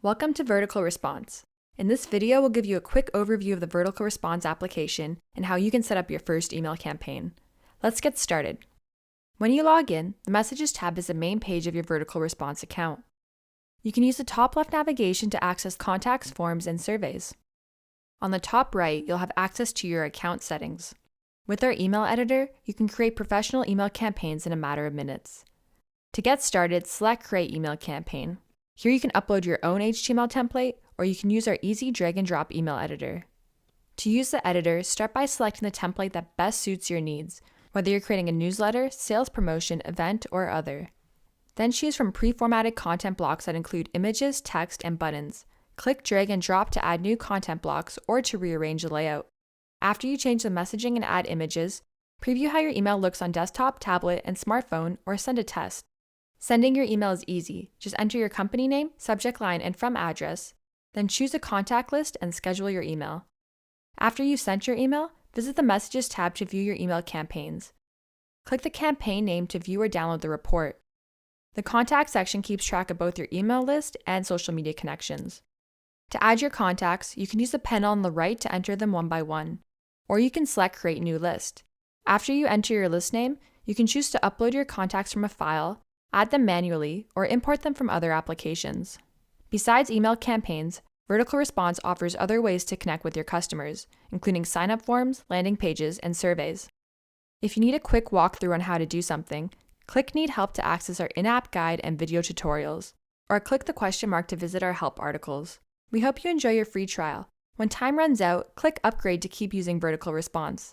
Welcome to VerticalResponse. In this video, we'll give you a quick overview of the VerticalResponse application and how you can set up your first email campaign. Let's get started. When you log in, the Messages tab is the main page of your VerticalResponse account. You can use the top left navigation to access contacts, forms, and surveys. On the top right, you'll have access to your account settings. With our email editor, you can create professional email campaigns in a matter of minutes. To get started, select Create Email Campaign. Here you can upload your own HTML template, or you can use our easy drag and drop email editor. To use the editor, start by selecting the template that best suits your needs, whether you're creating a newsletter, sales promotion, event, or other. Then choose from pre-formatted content blocks that include images, text, and buttons. Click drag and drop to add new content blocks or to rearrange the layout. After you change the messaging and add images, preview how your email looks on desktop, tablet, and smartphone, or send a test. Sending your email is easy. Just enter your company name, subject line, and from address, then choose a contact list and schedule your email. After you've sent your email, visit the Messages tab to view your email campaigns. Click the campaign name to view or download the report. The contact section keeps track of both your email list and social media connections. To add your contacts, you can use the panel on the right to enter them one by one, or you can select Create New List. After you enter your list name, you can choose to upload your contacts from a file, add them manually, or import them from other applications. Besides email campaigns, VerticalResponse offers other ways to connect with your customers, including sign-up forms, landing pages, and surveys. If you need a quick walkthrough on how to do something, click Need Help to access our in-app guide and video tutorials, or click the question mark to visit our help articles. We hope you enjoy your free trial. When time runs out, click Upgrade to keep using VerticalResponse.